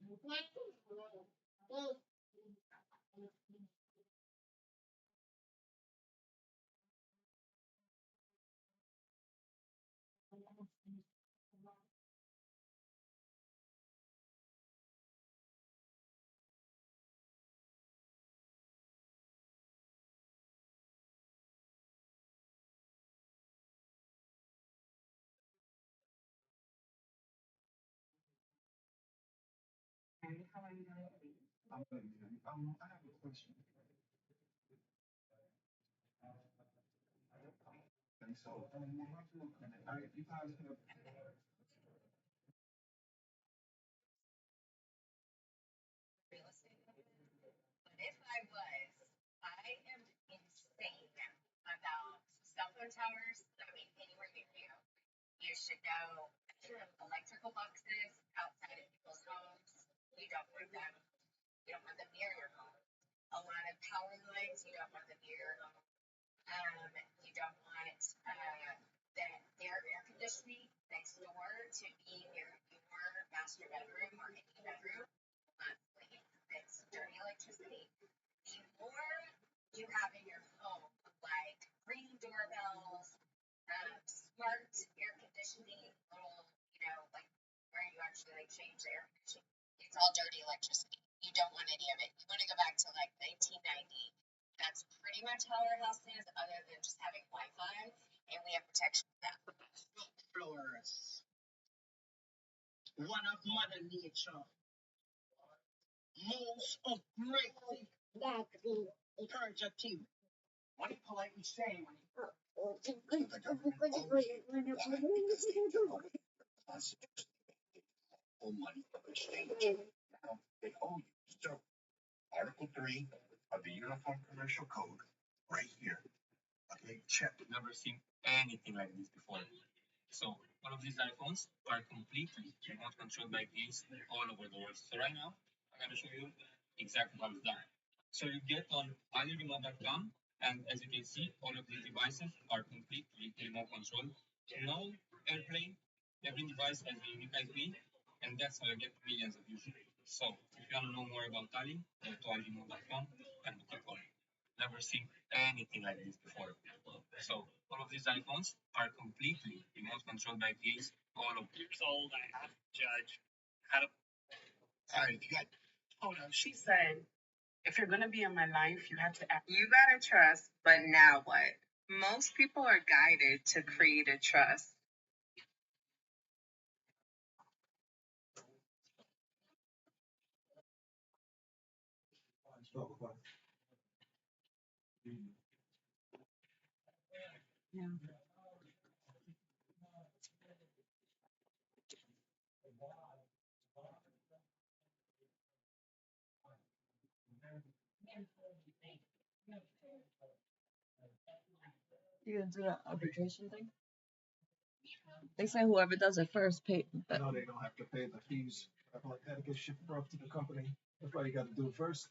I have a question. Okay, so when I do a clinic, you guys have Flores, one of Mother Nature, most upgraded, purgative. What do you politely say when you money from exchange? They owe you. So, Article 3 of the Uniform Commercial Code, right here. Okay, check. Never seen anything like this before. So all of these iPhones are completely remote controlled by keys all over the world. So right now, I'm going to show you exactly how it's done. So you get on aliremote.com, and as you can see, all of these devices are completely remote controlled. No airplane. Every device has a unique IP, and that's how you get millions of users. So if you want to know more about Tally, go to aliremote.com and book a call. Never seen anything like this before. So all of these iPhones are completely remote controlled by keys. All of years old, I have to judge. How to... All right, you got. Hold on. She said, if you're gonna be in my life, you have to act. You gotta trust, but now what? Most people are guided to create a trust. Yeah. You gonna do the arbitration thing? They say whoever does it first pay. No, they don't have to pay the fees. That gets shipped off to the company. That's why you got to do it first.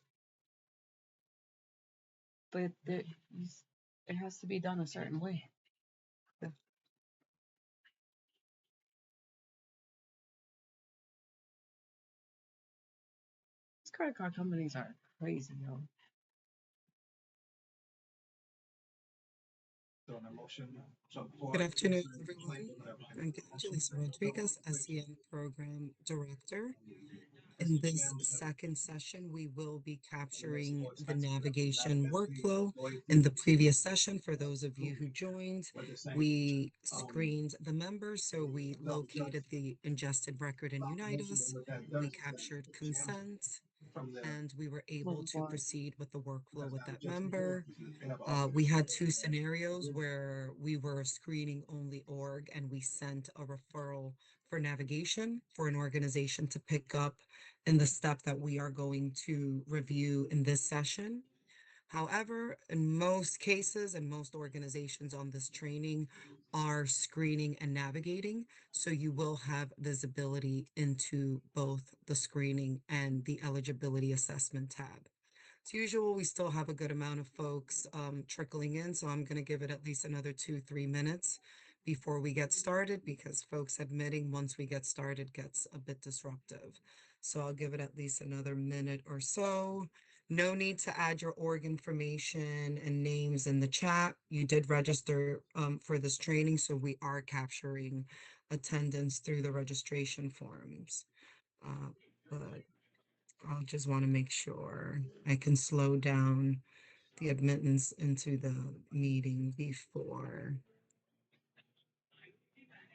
But it has to be done a certain way. These credit card companies are crazy, yo. Good afternoon, everyone. I'm Angela Rodriguez, SEM Program Director. In this second session, we will be capturing the navigation workflow. In the previous session, for those of you who joined, we screened the members. So we located the ingested record in Unitas, we captured consent, and we were able to proceed with the workflow with that member. We had two scenarios where we were screening only org and we sent a referral for navigation for an organization to pick up in the step that we are going to review in this session. However, in most cases and most organizations on this training are screening and navigating. So you will have visibility into both the screening and the eligibility assessment tab. As usual, we still have a good amount of folks trickling in, so I'm going to give it at least another 2-3 minutes before we get started because folks admitting once we get started gets a bit disruptive. So I'll give it at least another minute or so. No need to add your org information and names in the chat. You did register for this training, so we are capturing attendance through the registration forms. Uh, but I'll just want to make sure I can slow down the admittance into the meeting before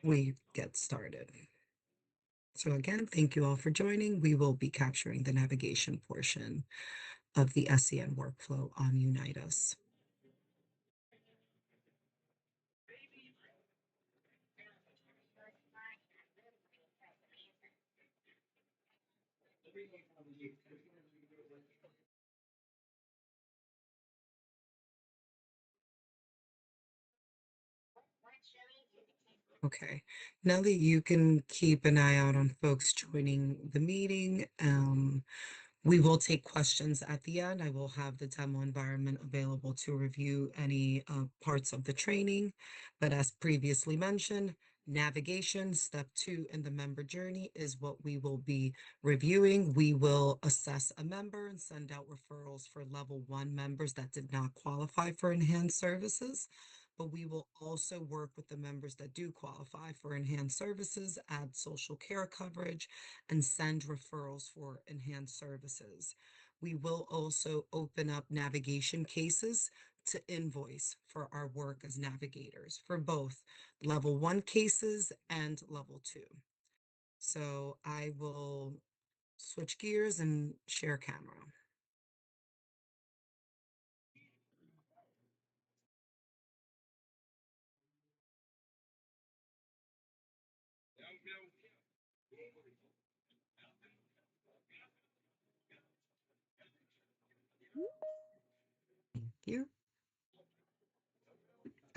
we get started. So again, thank you all for joining. We will be capturing the navigation portion of the SEN workflow on Unite Us. Okay, now that you can keep an eye out on folks joining the meeting, we will take questions at the end. I will have the demo environment available to review any parts of the training. But as previously mentioned, navigation, step 2 in the member journey is what we will be reviewing. We will assess a member and send out referrals for level 1 members that did not qualify for enhanced services. But we will also work with the members that do qualify for enhanced services, add social care coverage, and send referrals for enhanced services. We will also open up navigation cases to invoice for our work as navigators for both level 1 cases and level 2. So I will switch gears and share camera. Thank you.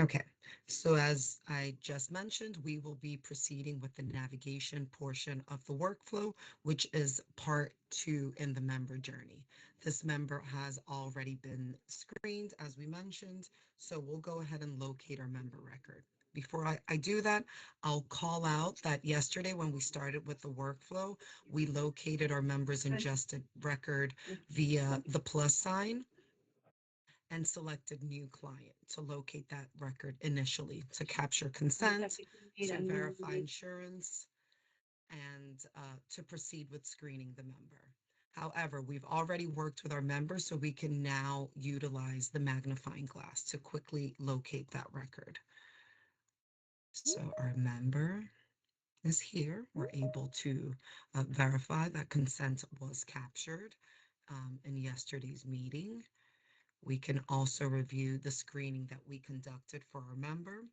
Okay, so as I just mentioned, we will be proceeding with the navigation portion of the workflow, which is part 2 in the member journey. This member has already been screened, as we mentioned, so we'll go ahead and locate our member record. Before I do that, I'll call out that yesterday when we started with the workflow, we located our members ingested record via the plus sign and selected new client to locate that record initially to capture consent, to verify insurance, and to proceed with screening the member. However, we've already worked with our members, so we can now utilize the magnifying glass to quickly locate that record. So our member is here. We're able to verify that consent was captured in yesterday's meeting. We can also review the screening that we conducted for our member,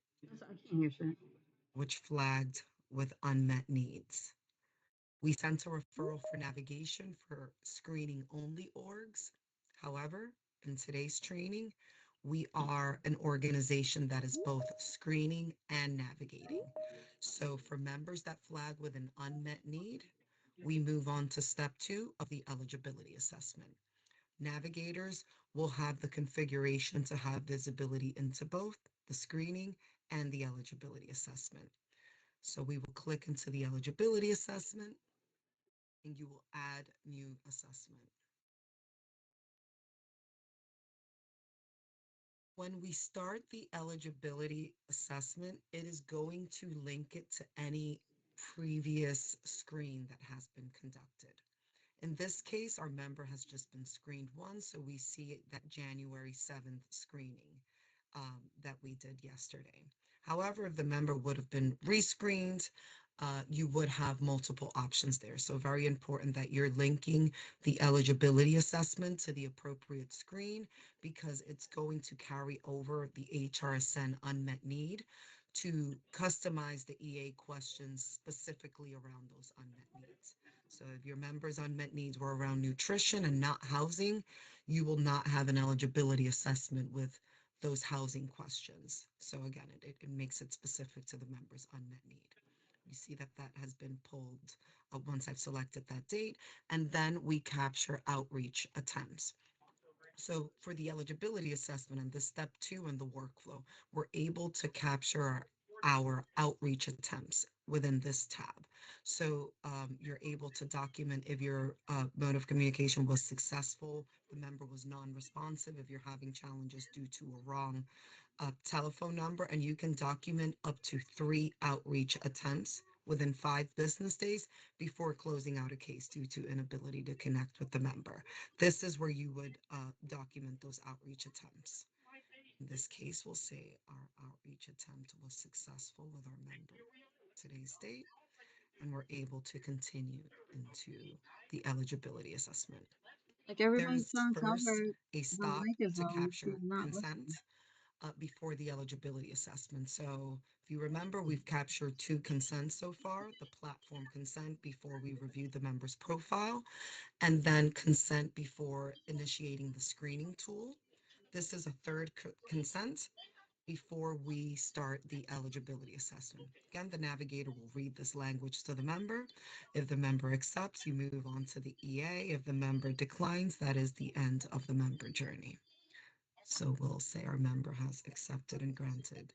which flagged with unmet needs. We sent a referral for navigation for screening only orgs. However, in today's training, we are an organization that is both screening and navigating. So for members that flag with an unmet need, we move on to step 2 of the eligibility assessment. Navigators will have the configuration to have visibility into both the screening and the eligibility assessment. So we will click into the eligibility assessment and you will add new assessment. When we start the eligibility assessment, it is going to link it to any previous screen that has been conducted. In this case, our member has just been screened once, so we see that January 7th screening that we did yesterday. However, if the member would have been rescreened, you would have multiple options there. So very important that you're linking the eligibility assessment to the appropriate screen because it's going to carry over the HRSN unmet need to customize the EA questions specifically around those unmet needs. So if your members' unmet needs were around nutrition and not housing, you will not have an eligibility assessment with those housing questions. So again, it makes it specific to the member's unmet need. You see that that has been pulled once I've selected that date, and then we capture outreach attempts. So for the eligibility assessment and the step 2 in the workflow, we're able to capture our outreach attempts within this tab. So you're able to document if your mode of communication was successful, the member was non-responsive, if you're having challenges due to a wrong telephone number, and you can document up to 3 outreach attempts within 5 business days before closing out a case due to inability to connect with the member. This is where you would document those outreach attempts. In this case, we'll say our outreach attempt was successful with our member today's date, and we're able to continue into the eligibility assessment. Like There everybody's is trying to tell first her a the stop to microphone, she's capture not listening. consent before the eligibility assessment. So if you remember, we've captured 2 consents so far, the platform consent before we review the member's profile, and then consent before initiating the screening tool. This is a third consent before we start the eligibility assessment. Again, the navigator will read this language to the member. If the member accepts, you move on to the EA. If the member declines, that is the end of the member journey. So we'll say our member has accepted and granted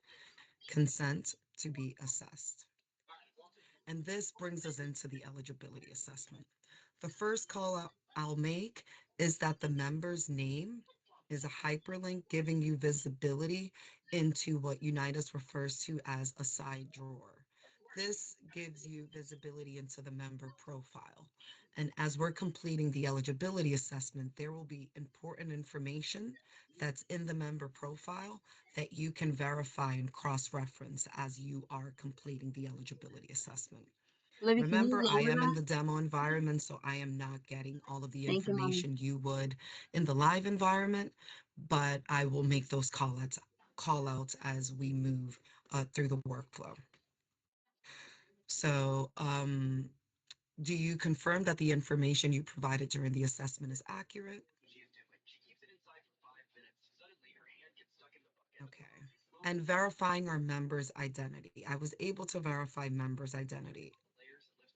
consent to be assessed. And this brings us into the eligibility assessment. The first call out I'll make is that the member's name is a hyperlink giving you visibility into what Unitas refers to as a side drawer. This gives you visibility into the member profile. And as we're completing the eligibility assessment, there will be important information that's in the member profile that you can verify and cross reference as you are completing the eligibility assessment. Libby, can you Remember, I lower am in that? the demo environment, so I am not getting all of the Thank you, mommy. information you would in the live environment, but I will make those call outs as we move through the workflow. So, do you confirm that the information you provided during the assessment is accurate? Okay. And verifying our member's identity. I was able to verify member's identity.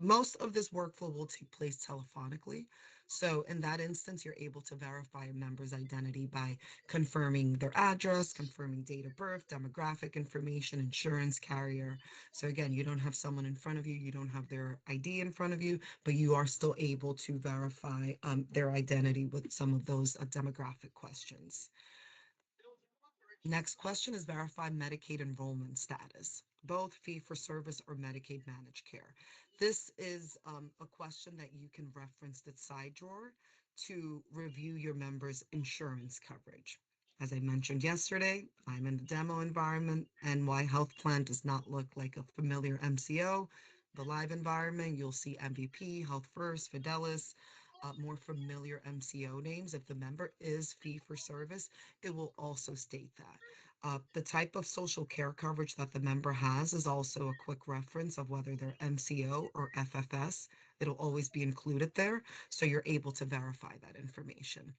Most of this workflow will take place telephonically. So in that instance, you're able to verify a member's identity by confirming their address, confirming date of birth, demographic information, insurance carrier. So again, you don't have someone in front of you, you don't have their ID in front of you, but you are still able to verify their identity with some of those demographic questions. Next question is verify Medicaid enrollment status, both fee for service or Medicaid managed care. This is a question that you can reference the side drawer to review your members' insurance coverage. As I mentioned yesterday, I'm in the demo environment, and why health plan does not look like a familiar MCO. The live environment, you'll see MVP, Health First, Fidelis, more familiar MCO names. If the member is fee for service, it will also state that. The type of social care coverage that the member has is also a quick reference of whether they're MCO or FFS. It'll always be included there, so you're able to verify that information.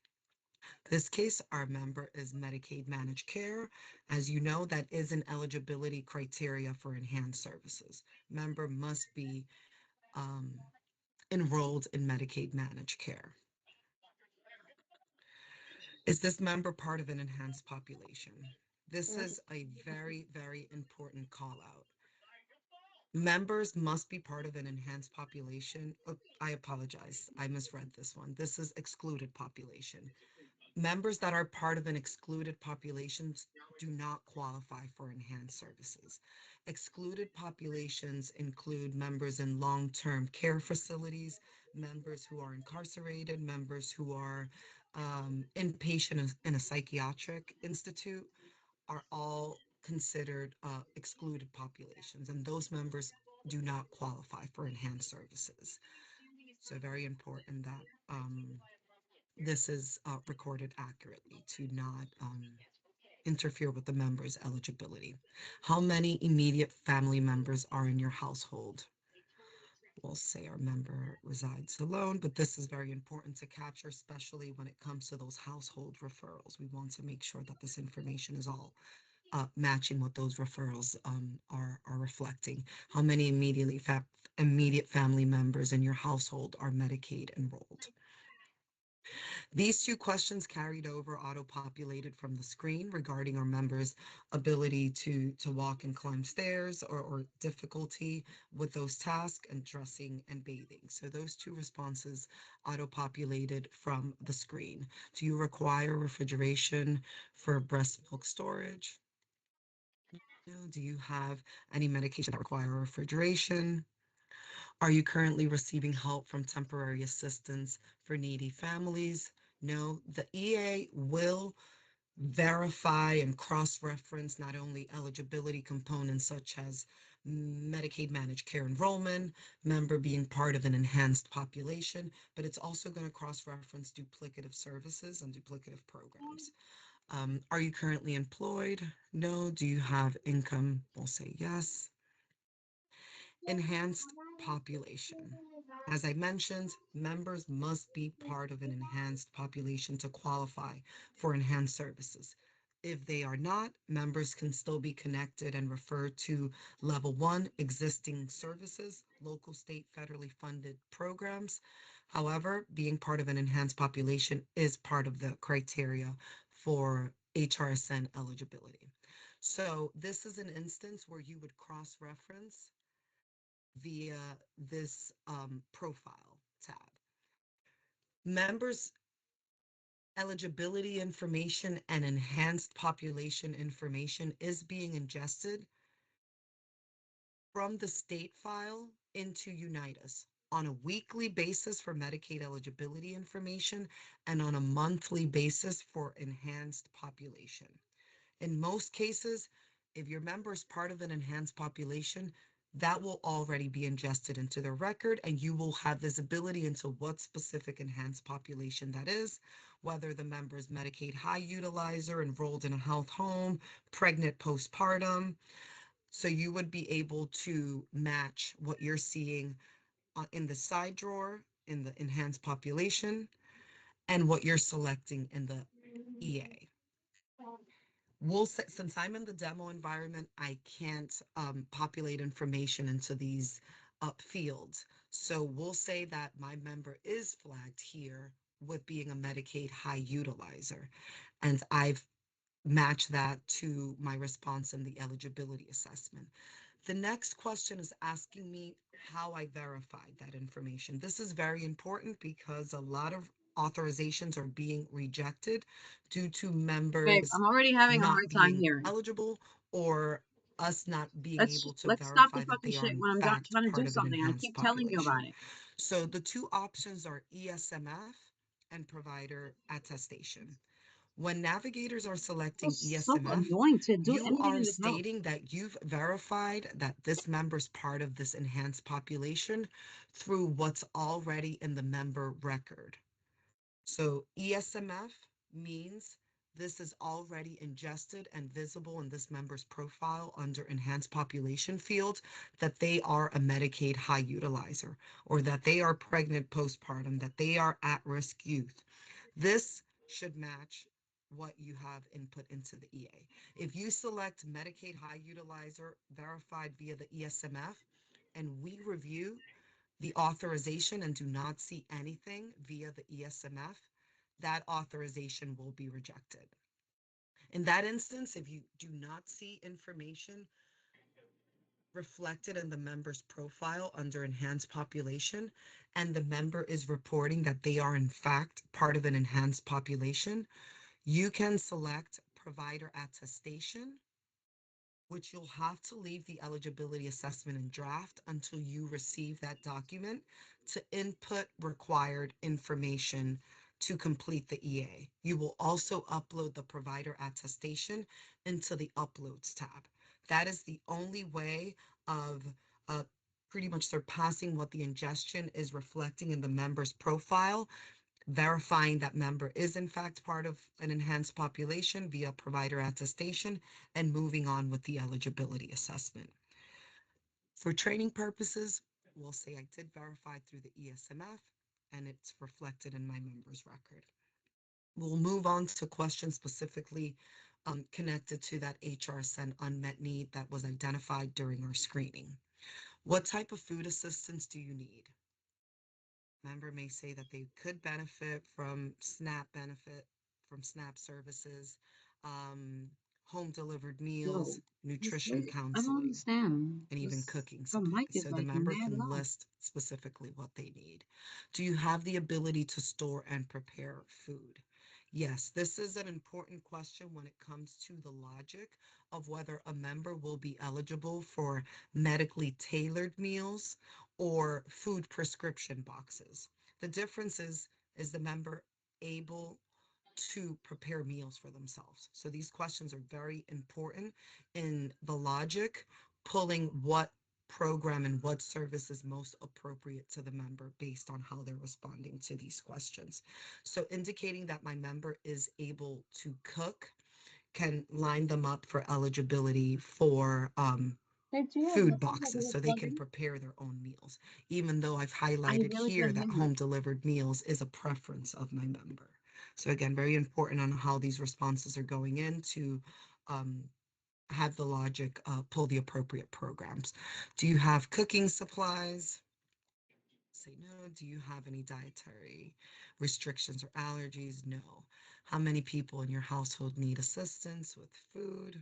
This case, our member is Medicaid managed care. As you know, that is an eligibility criteria for enhanced services. Member must be um, enrolled in Medicaid managed care. Is this member part of an enhanced population? This is a very, very important call out. Members must be part of an enhanced population. Oh, I apologize. I misread this one. This is excluded population. Members that are part of an excluded populations do not qualify for enhanced services. Excluded populations include members in long-term care facilities, members who are incarcerated, members who are inpatient in a psychiatric institute are all considered excluded populations, and those members do not qualify for enhanced services. So very important that this is recorded accurately to not interfere with the member's eligibility. How many immediate family members are in your household? We'll say our member resides alone, but this is very important to capture, especially when it comes to those household referrals. We want to make sure that this information is all matching what those referrals are reflecting. How many immediate family members in your household are Medicaid enrolled? These two questions carried over auto-populated from the screen regarding our members' ability to walk and climb stairs or difficulty with those tasks and dressing and bathing. So those two responses auto-populated from the screen. Do you require refrigeration for breast milk storage? No. Do you have any medication that require refrigeration? Are you currently receiving help from temporary assistance for needy families? No. The EA will verify and cross reference not only eligibility components such as Medicaid managed care enrollment, member being part of an enhanced population, but it's also going to cross reference duplicative services and duplicative programs. Are you currently employed? No. Do you have income? We'll say yes. Enhanced population. As I mentioned, members must be part of an enhanced population to qualify for enhanced services. If they are not, members can still be connected and referred to level one existing services, local, state, federally funded programs. However, being part of an enhanced population is part of the criteria for HRSN eligibility. So, this is an instance where you would cross reference via this profile tab. Members' eligibility information and enhanced population information is being ingested from the state file into Unitas on a weekly basis for Medicaid eligibility information and on a monthly basis for enhanced population. In most cases, if your member is part of an enhanced population, that will already be ingested into the record and you will have visibility into what specific enhanced population that is, whether the member is Medicaid high utilizer, enrolled in a health home, pregnant postpartum. So you would be able to match what you're seeing in the side drawer in the enhanced population and what you're selecting in the EA. We'll say, since I'm in the demo environment, I can't populate information into these fields. So we'll say that my member is flagged here with being a Medicaid high utilizer. And I've matched that to my response in the eligibility assessment. The next question is asking me how I verified that information. This is very important because a lot of authorizations are being rejected due to Babe, members I'm already having a not hard time being hearing. eligible or us not being Let's able to let's stop verify this that fucking they are shit in when I'm fact trying to do part of an something. I enhanced keep telling you about population. it. So the two options are ESMF and provider attestation. When navigators are selecting It's so ESMF, annoying to do you anything are in this house. stating that you've verified that this member's part of this enhanced population through what's already in the member record. So ESMF means this is already ingested and visible in this member's profile under enhanced population field that they are a Medicaid high utilizer or that they are pregnant postpartum, that they are at risk youth. This should match what you have input into the EA. If you select Medicaid high utilizer verified via the ESMF and we review the authorization and do not see anything via the ESMF, that authorization will be rejected. In that instance, if you do not see information reflected in the member's profile under enhanced population, and the member is reporting that they are in fact part of an enhanced population, you can select provider attestation, which you'll have to leave the eligibility assessment in draft until you receive that document to input required information to complete the EA. You will also upload the provider attestation into the Uploads tab. That is the only way of uh, pretty much surpassing what the ingestion is reflecting in the member's profile, verifying that member is in fact part of an enhanced population via provider attestation, and moving on with the eligibility assessment. For training purposes, we'll say I did verify through the ESMF and it's reflected in my member's record. We'll move on to questions specifically connected to that HRSN unmet need that was identified during our screening. What type of food assistance do you need? Member may say that they could benefit from SNAP services, um, home delivered meals, Yo, nutrition I don't counseling, understand. and even This cooking your supplies. mic is So the like member mad can low. list specifically what they need. Do you have the ability to store and prepare food? Yes, this is an important question when it comes to the logic of whether a member will be eligible for medically tailored meals or food prescription boxes. The difference is the member able to prepare meals for themselves. So these questions are very important in the logic, pulling what program and what service is most appropriate to the member based on how they're responding to these questions. So indicating that my member is able to cook can line them up for eligibility for Hey, Gio, food the phone that boxes was so they can plugging. prepare their own meals, even though I've I highlighted really here couldn't that hear home her. delivered meals is a preference of my member. So again, very important on how these responses are going in to um, have the logic pull the appropriate programs. Do you have cooking supplies? Say no. Do you have any dietary restrictions or allergies? No. How many people in your household need assistance with food?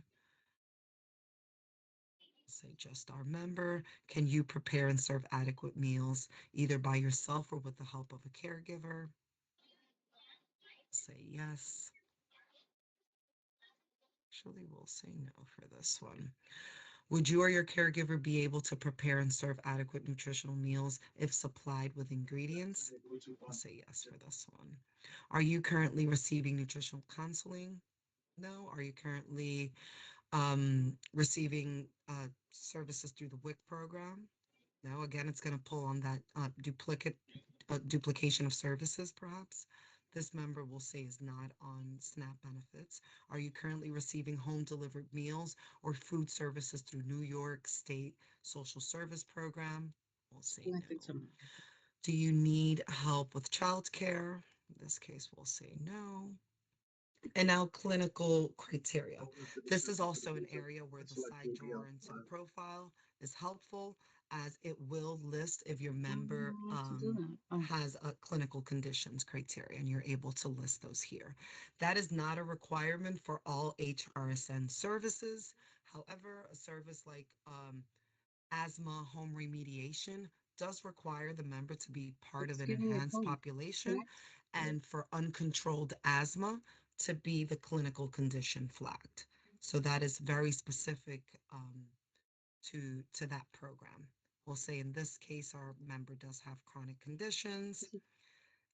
Say just our member. Can you prepare and serve adequate meals either by yourself or with the help of a caregiver? Say yes. Actually, we'll say no for this one. Would you or your caregiver be able to prepare and serve adequate nutritional meals if supplied with ingredients? We'll say yes for this one. Are you currently receiving nutritional counseling? No. Are you currently receiving services through the WIC program? No, again, it's going to pull on that duplication of services, perhaps. This member will say is not on SNAP benefits. Are you currently receiving home delivered meals or food services through New York State Social Service Program? We'll say Connected no. to me. Do you need help with childcare? In this case, we'll say no. And now clinical criteria. This is also an area where the side drawer into the profile is helpful as it will list if your I don't member know how to do that. Oh, has a clinical conditions criteria and you're able to list those here. That is not a requirement for all HRSN services. However, a service like asthma home remediation does require the member to be part of it's an giving me a enhanced code. population Connect. and for uncontrolled asthma to be the clinical condition flagged. So that is very specific to that program. We'll say in this case, our member does have chronic conditions,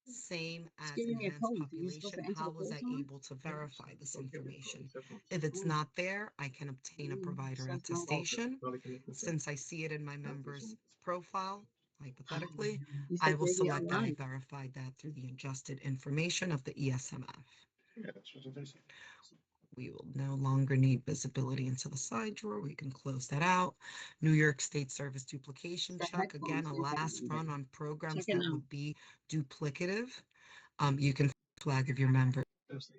same It's as giving me a enhanced code. You're supposed population. to enter How the was code I somewhere? able to verify this information? If it's Oh, not there, I can obtain a provider so no. attestation. Since I see it in my member's profile, hypothetically, You I said will baby select that I online. verified that through the adjusted information of the ESMF. Yeah, that's what they say. We will no longer need visibility into the side drawer. We can close that out. New York State Service duplication The check. Again, headphones a last impacting run me. on Check programs it that out. would be duplicative. You can flag if your member. It's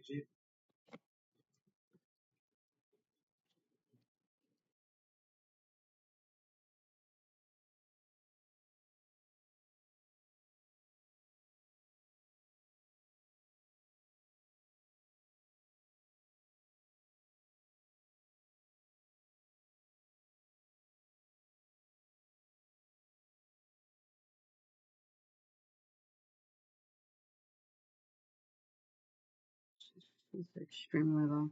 extremely low.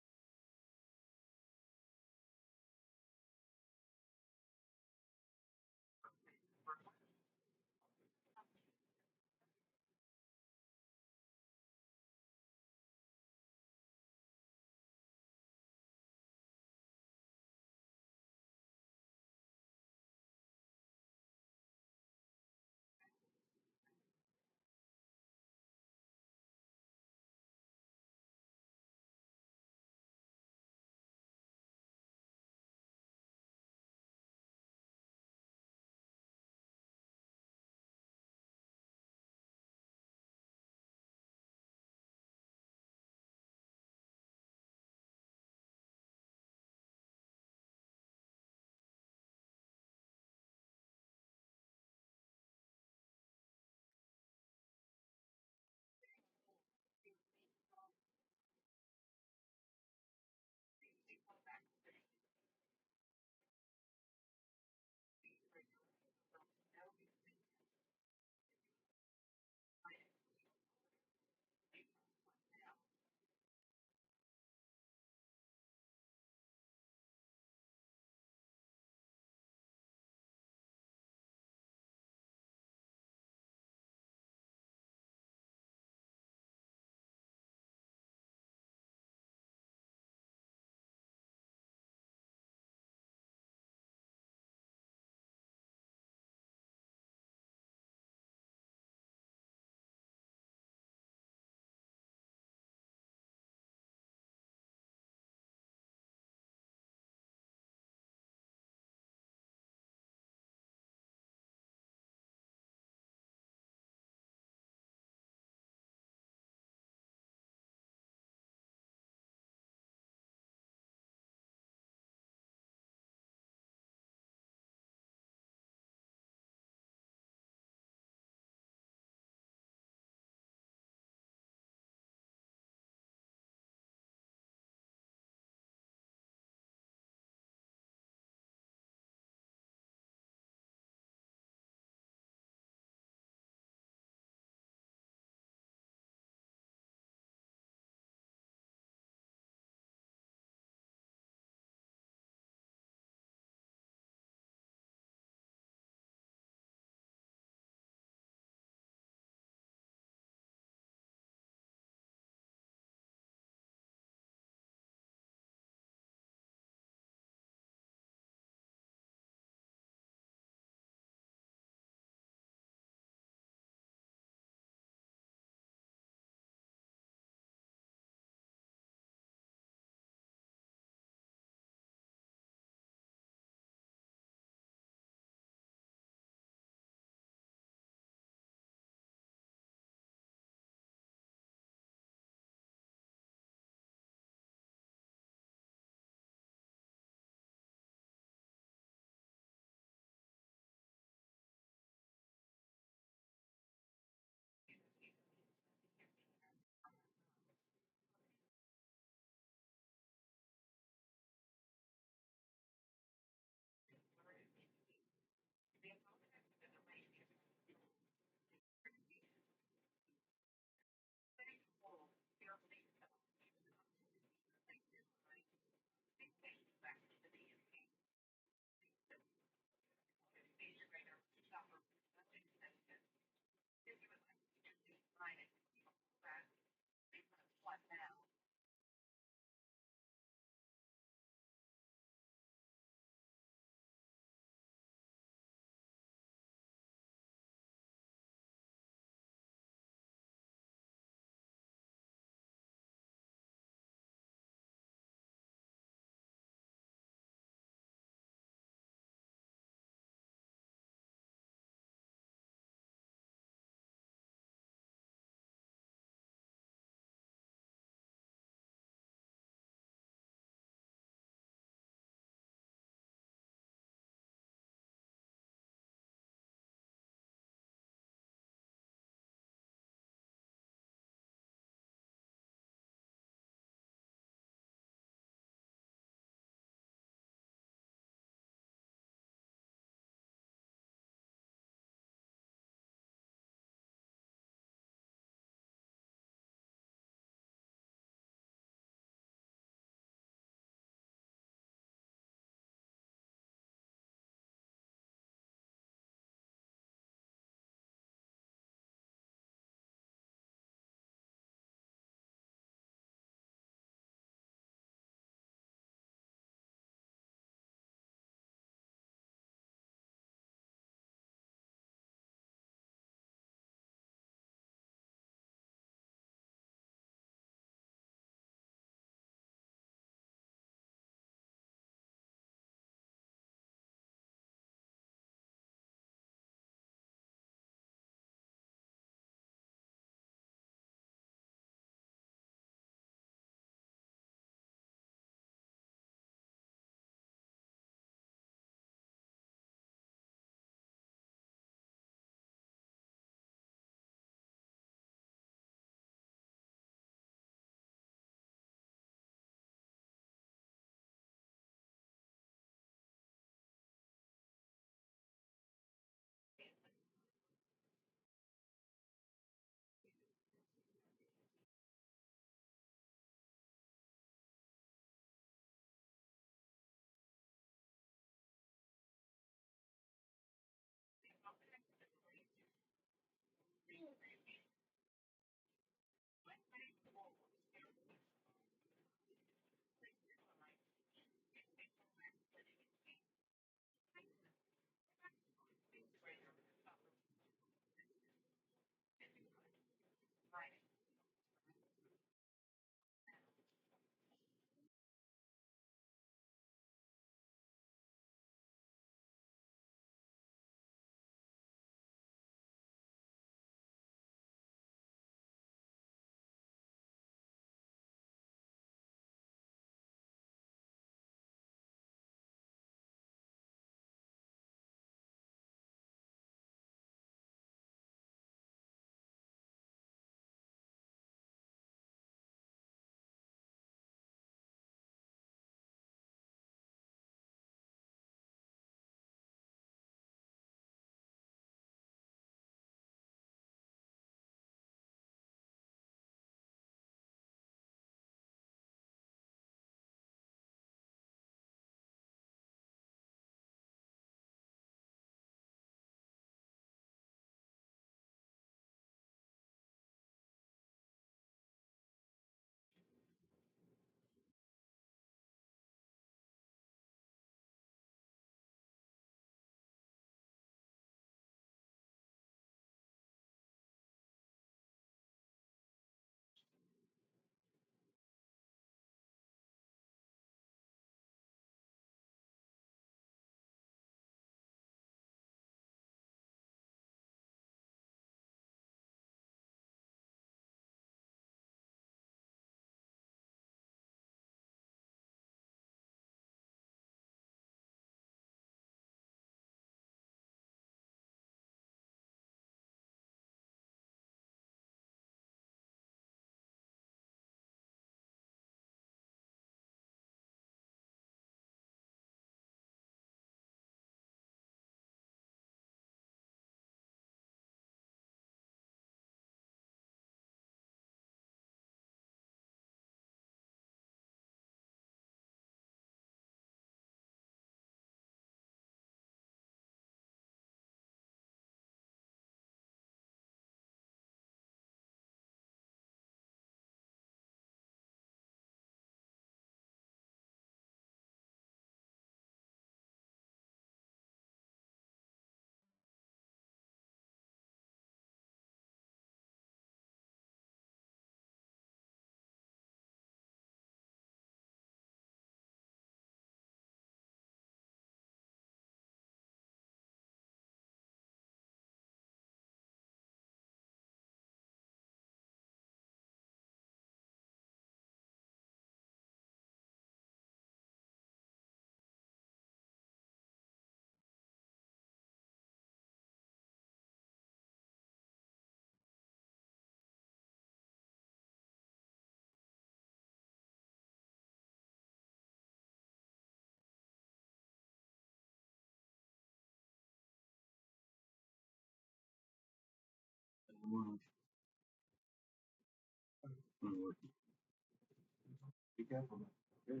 Be careful. Yeah.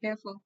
Careful.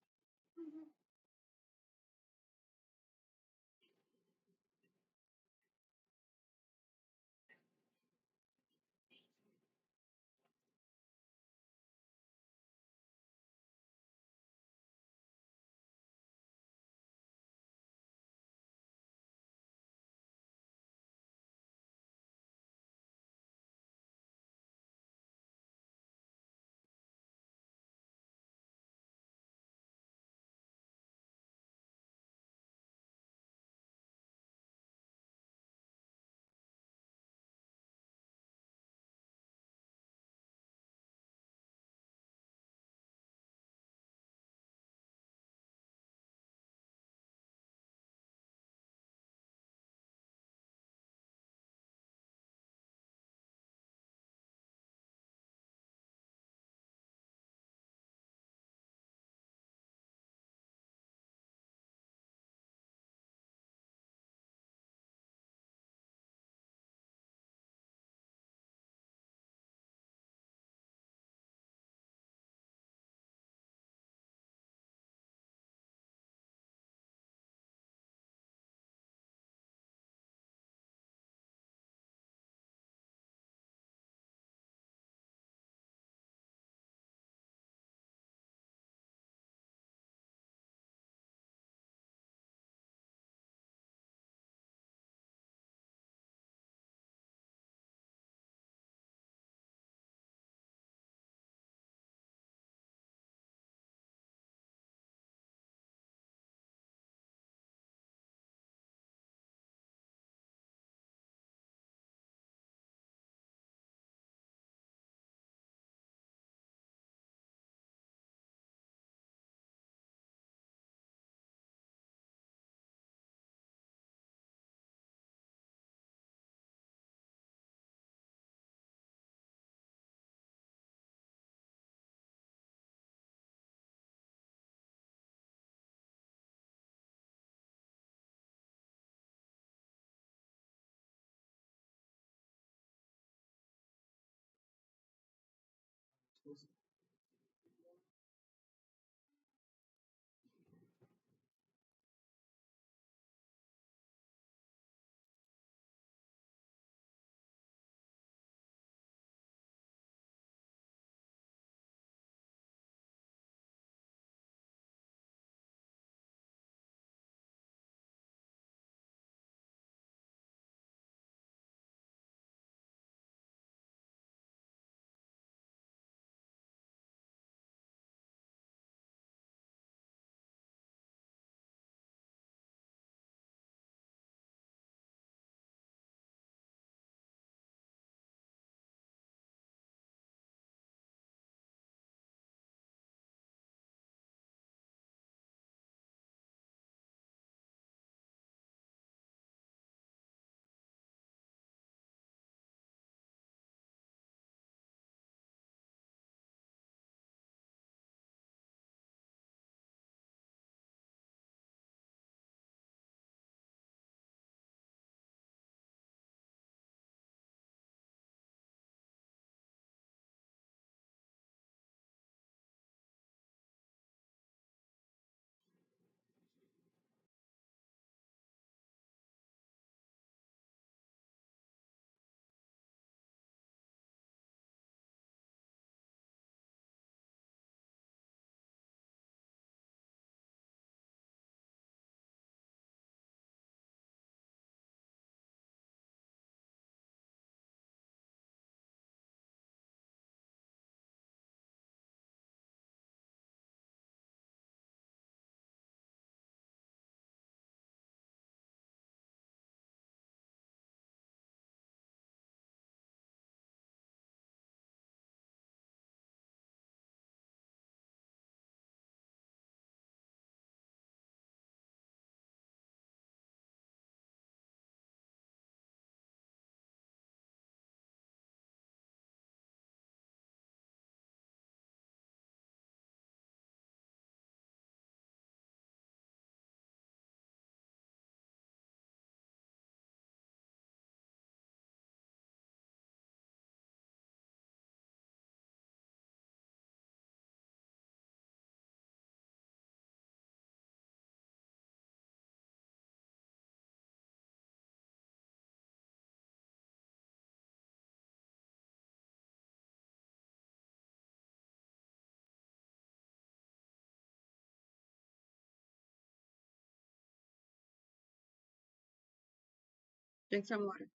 Drink some water.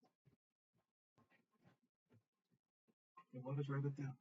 The water's right up there.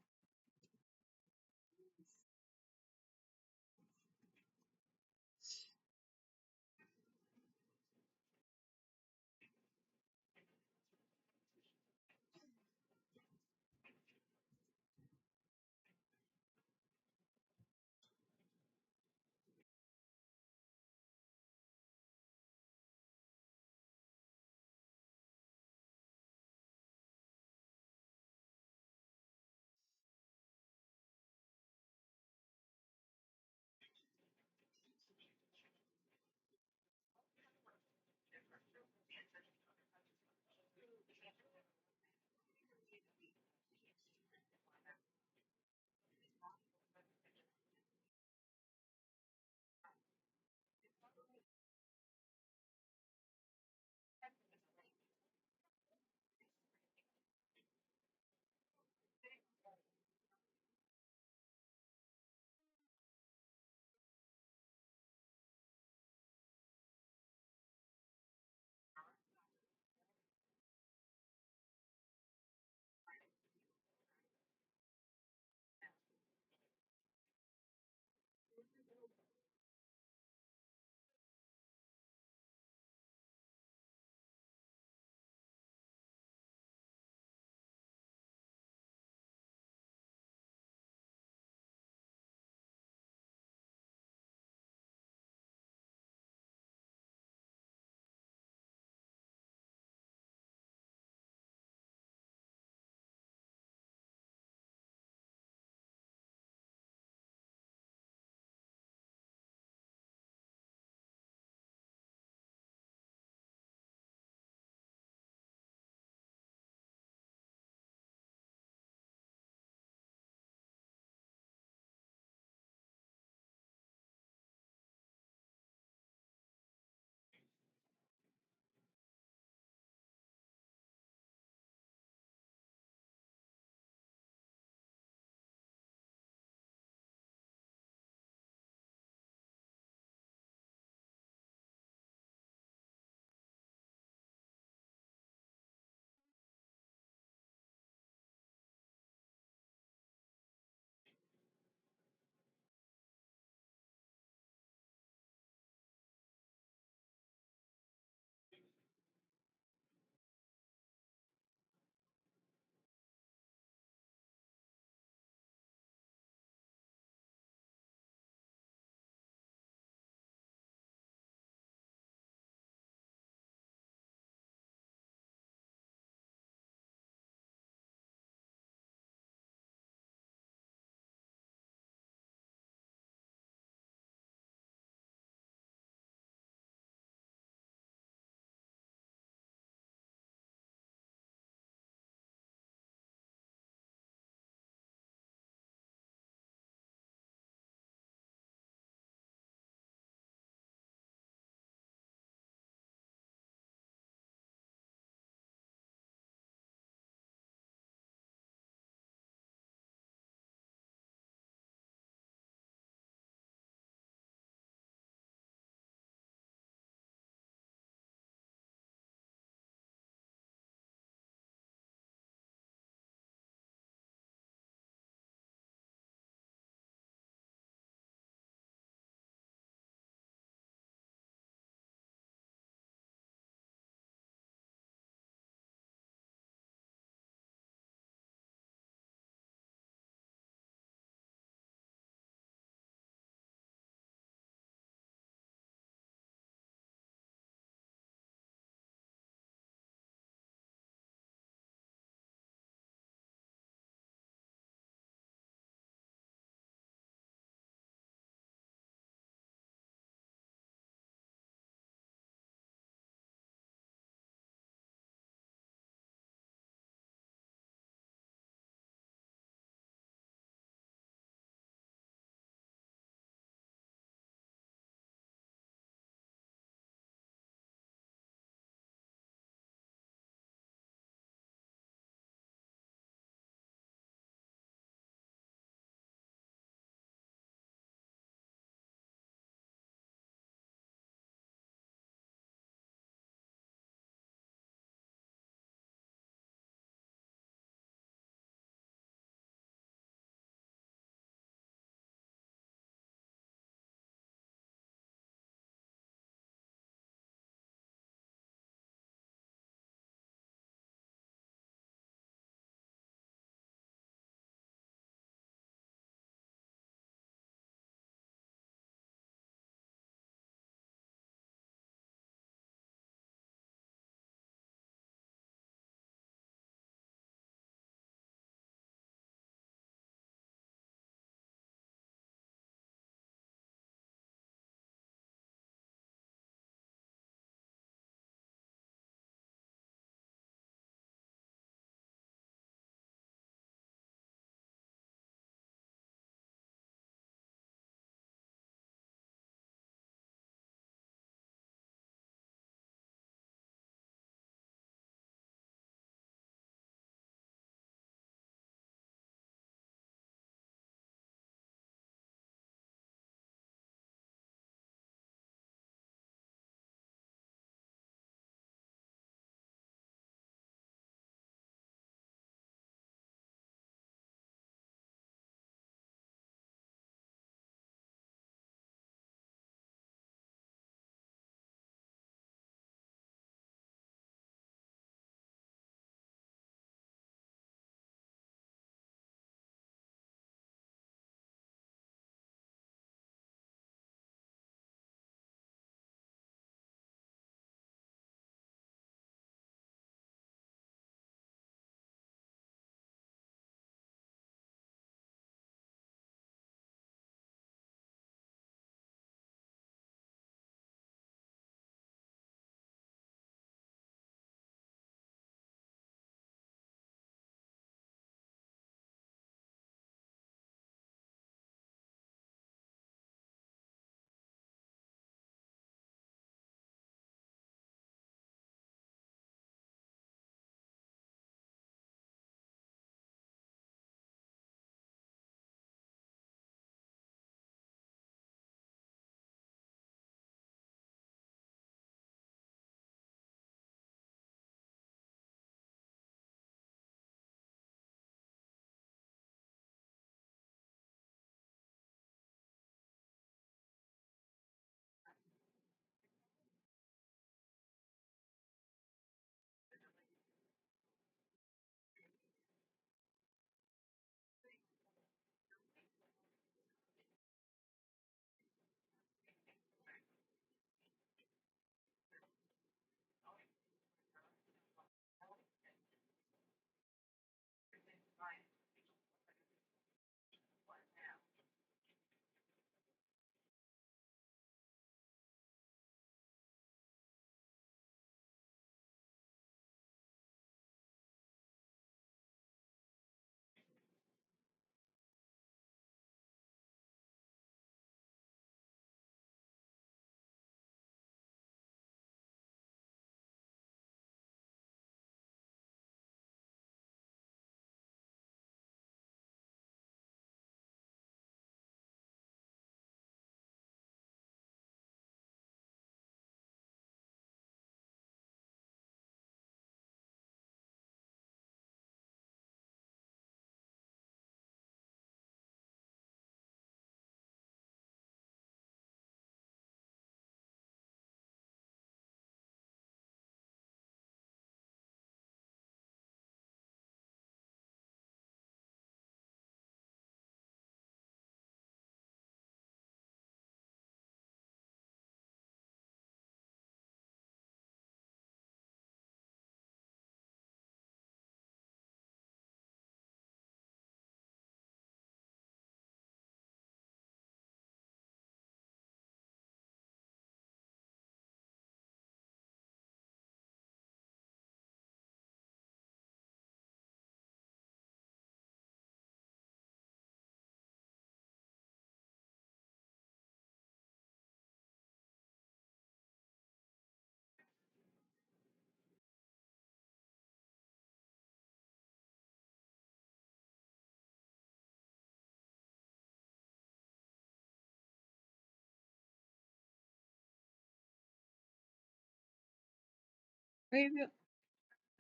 Are you able,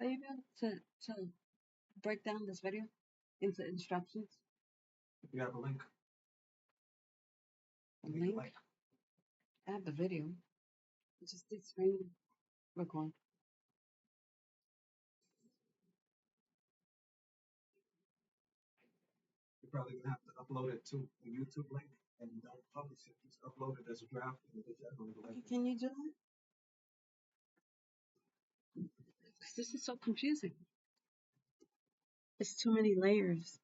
are you able to break down this video into instructions? You have a link. A link? I have the video. It just did screen record. You're probably gonna have to upload it to a YouTube link and don't publish it. Just upload it as a draft and it'll generate a Okay, link. can you do that? 'Cause this is so confusing. It's too many layers.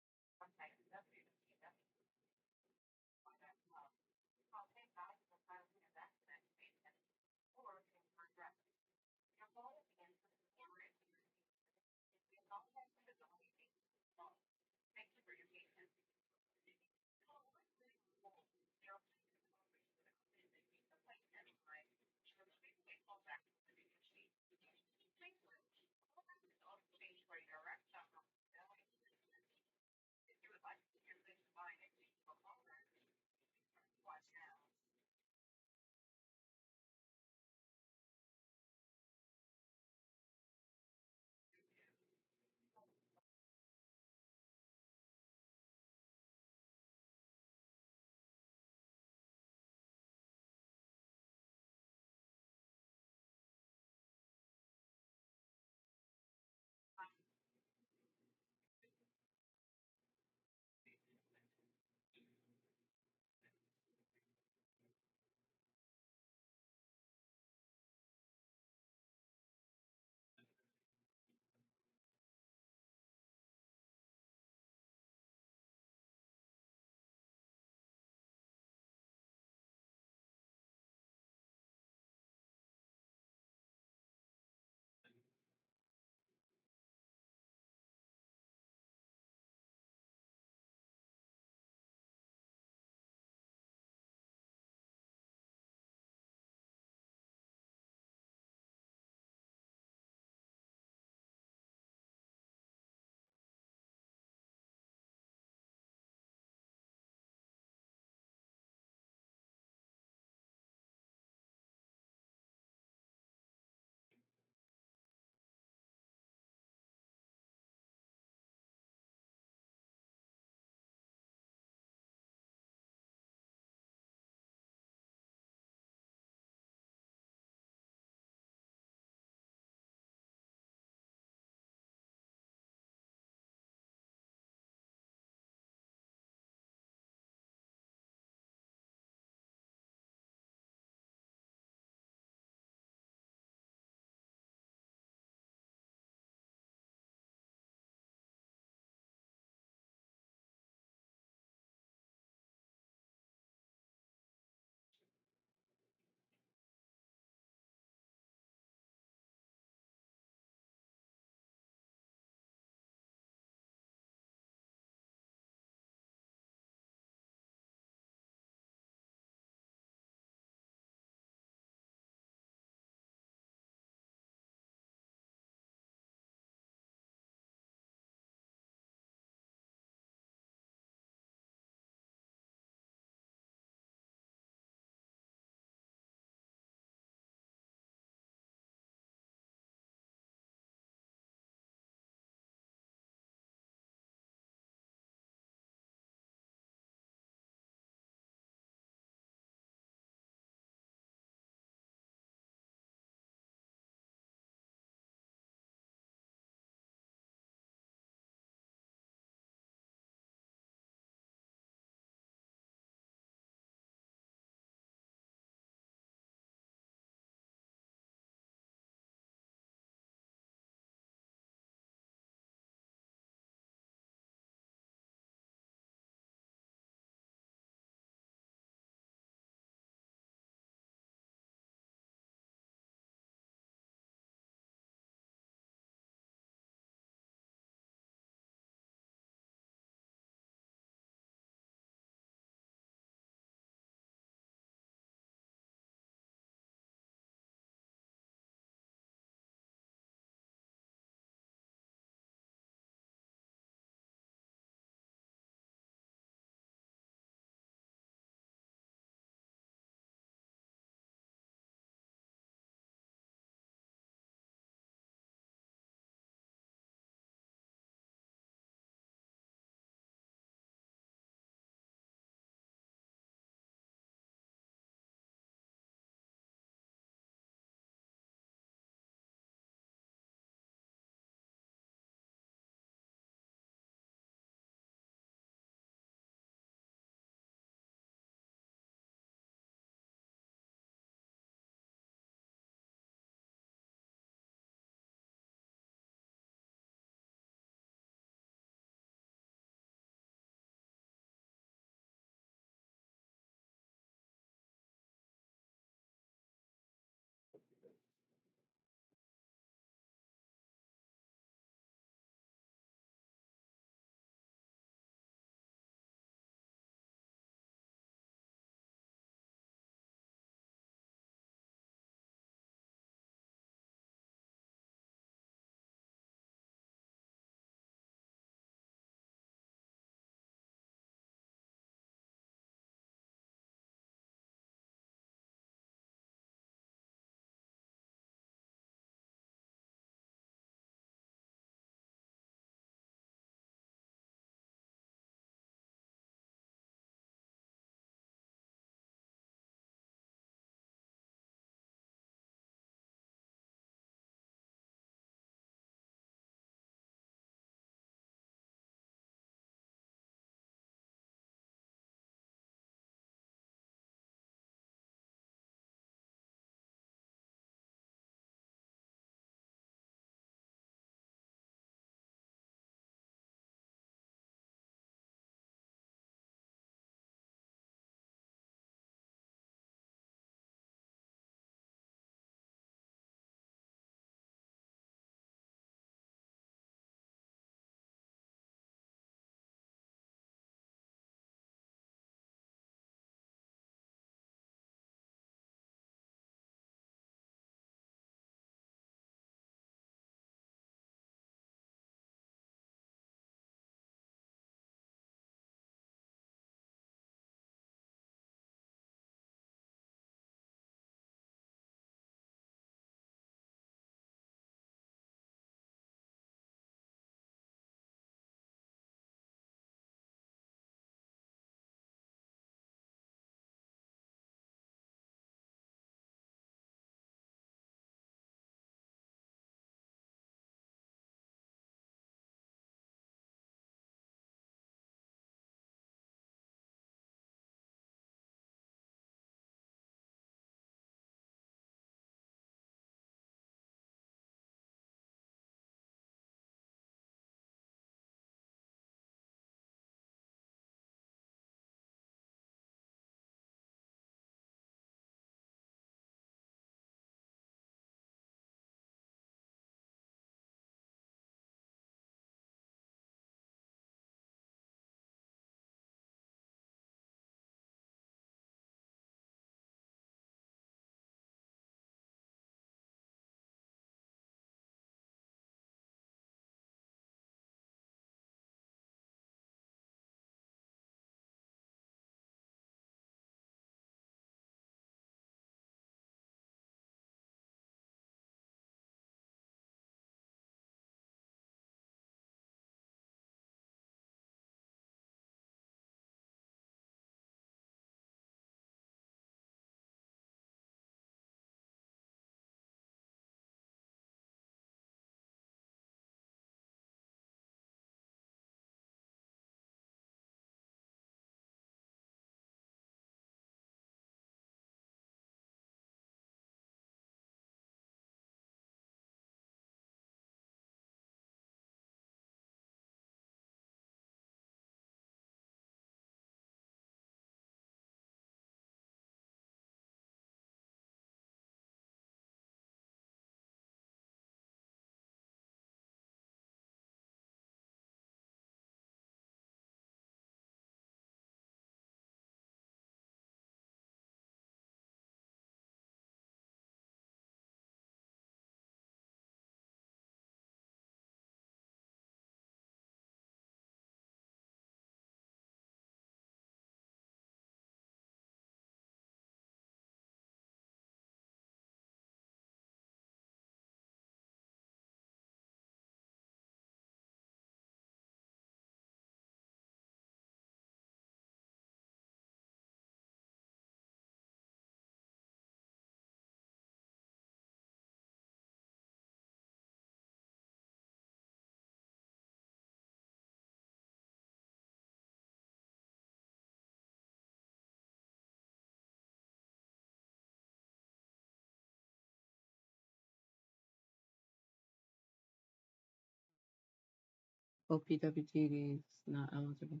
OPWT is not eligible.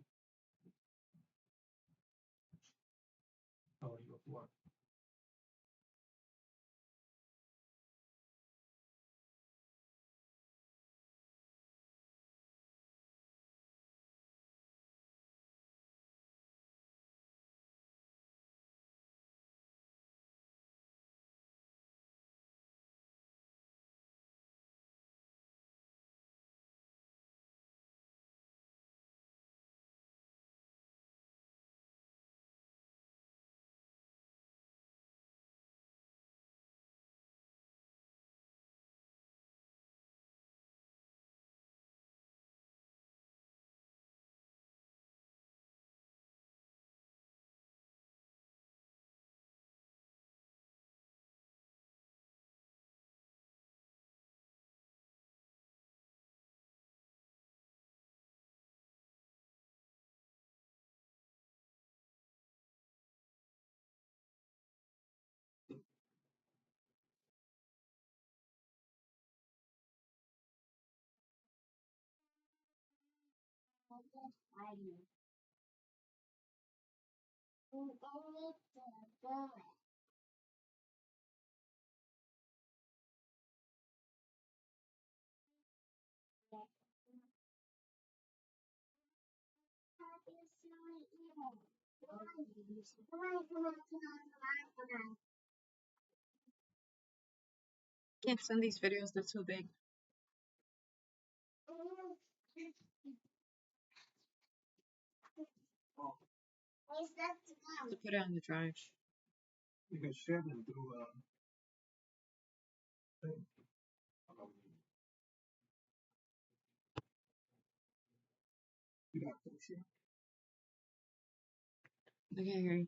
Eligible for what? Can't send these videos, they're too big. To put it on the drive. You can share them through thing. You got to share. I can't hear you.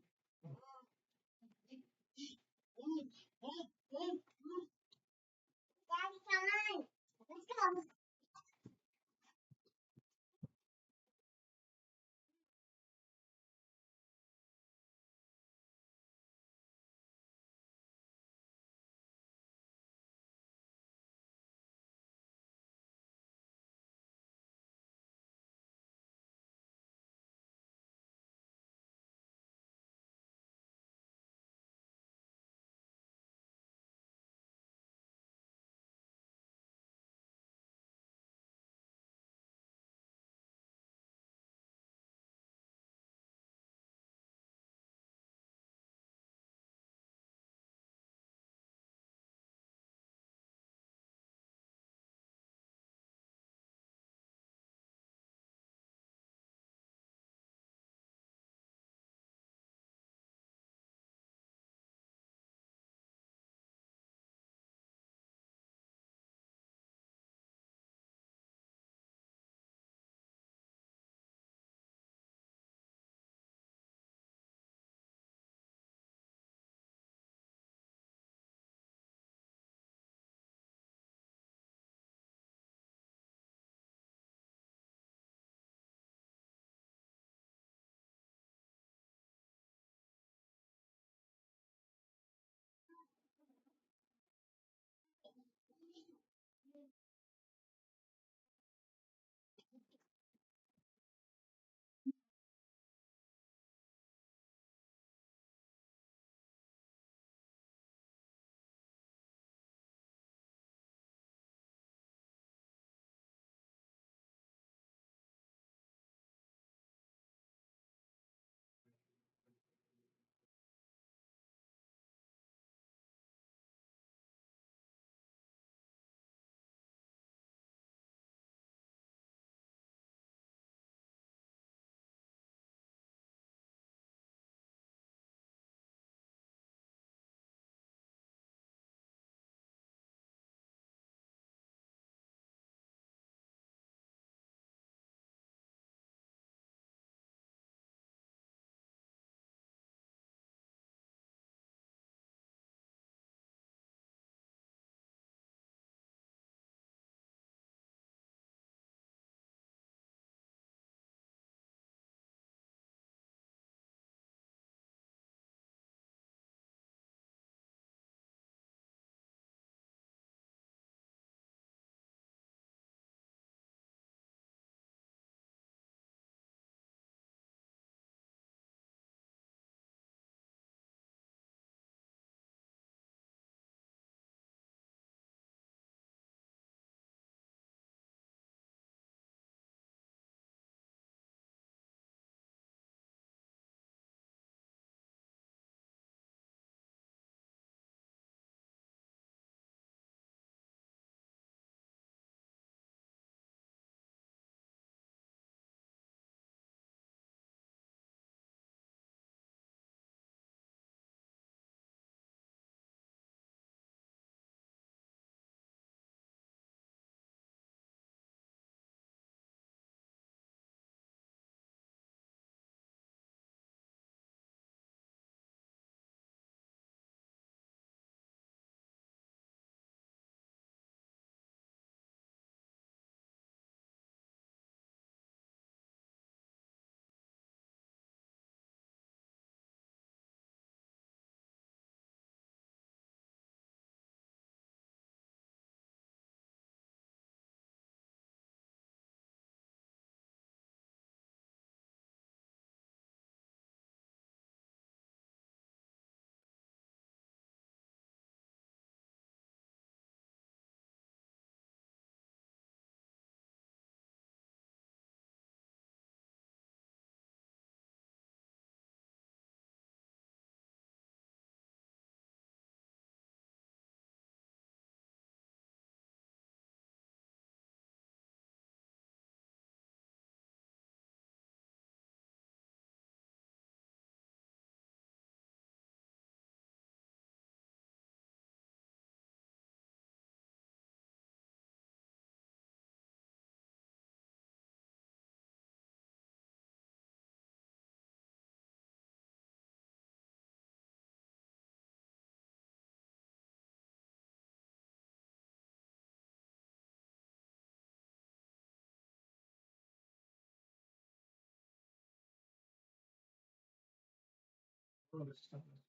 Hello, Mrs. Thomas.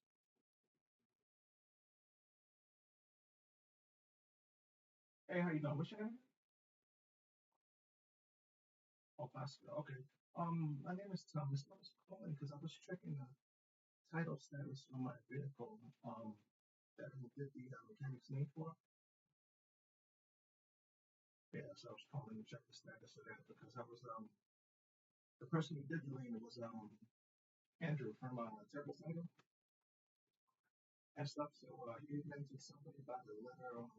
Hey, how you doing? What's your name? Oh, Pastor. Okay. My name is Thomas. I was calling because I was checking the title status on my vehicle. That I did the mechanic's name for. Yeah, so I was calling to check the status of that because I was the person who did the lien was Andrew from Temple Title and stuff. So he mentioned something about the letter on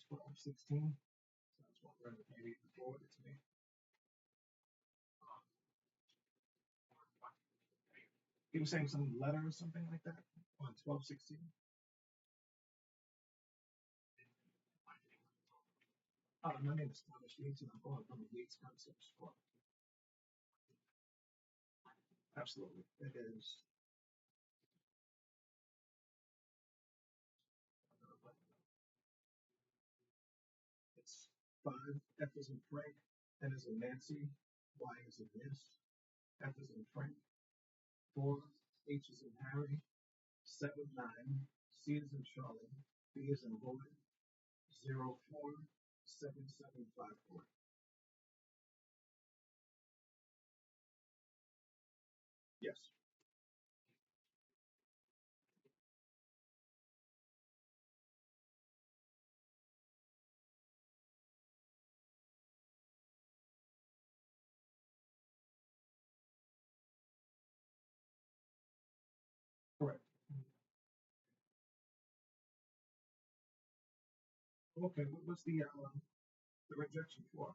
12/16. So I was wondering if maybe you could forward it to me. He was saying some letter or something like that on 12/16. My name is Thomas Yates, and I'm calling from the Yates Concept Store. Absolutely. It is. It's 5 F is in Frank, N is in Nancy, Y is in Miss, F is in Frank, 4 H is in Harry, 7 9 C is in Charlie, B is in Boy, 047754. Yes, correct. Okay, what's the rejection for?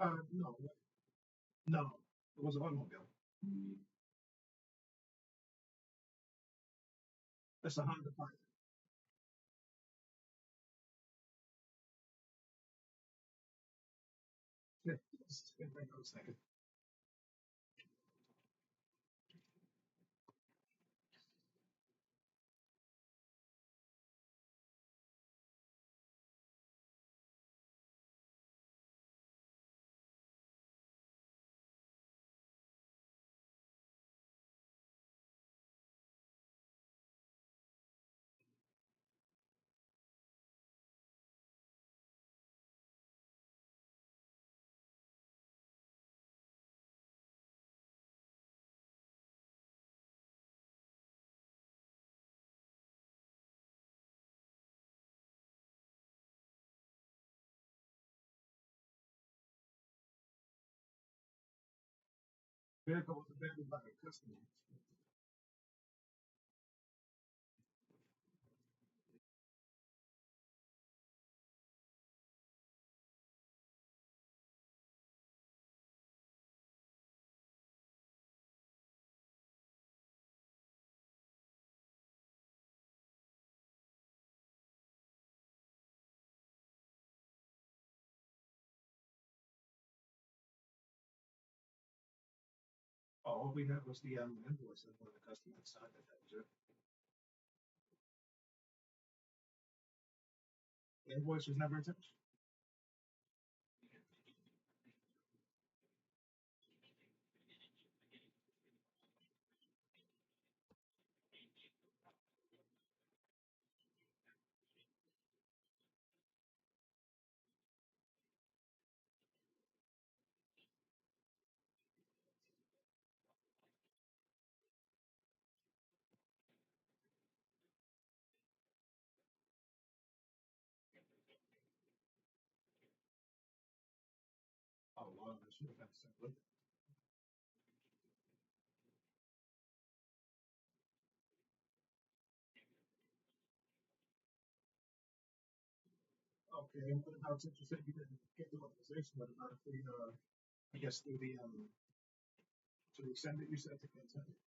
No, no, it was an automobile. It's a Honda Pilot. Yeah, I was thinking. Vehicle was abandoned by a customer. All we had was the invoice and when the customer had signed it, that was it. The invoice was never attached. Oh, wow, I should have been sent with it. Okay, and what about since you said you didn't get the authorization, what about the, I guess through the, to resend it, you said to consent it?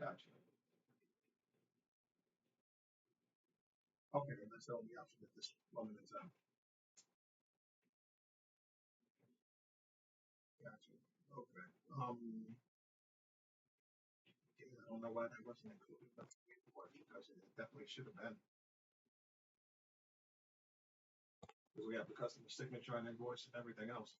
Gotcha. Okay, and that's the only option at this moment in time. Gotcha. Okay. Yeah, I don't know why that wasn't included in the paperwork because it definitely should have been. Because we have the customer signature on invoice and everything else.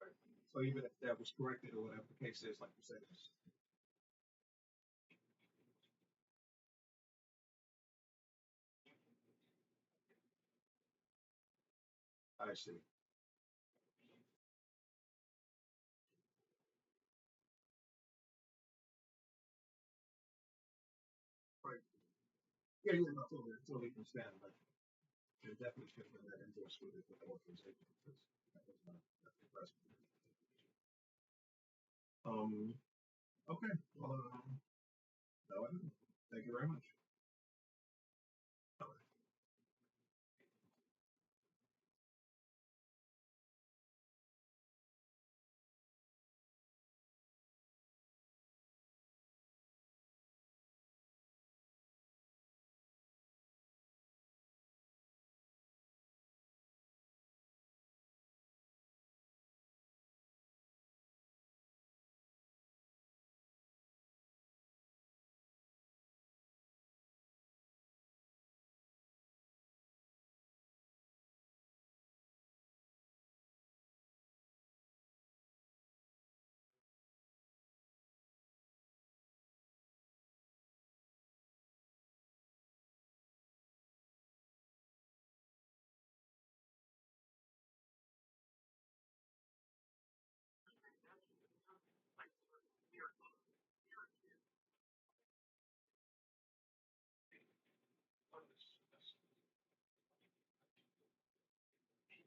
Right. So even if that was corrected or whatever the case is, like you said, I see. Right. Yeah, yeah, no, totally understand, but there definitely should have been that invoice with it with the authorization because that was not that's the best. Okay. Well, no, I don't. Thank you very much.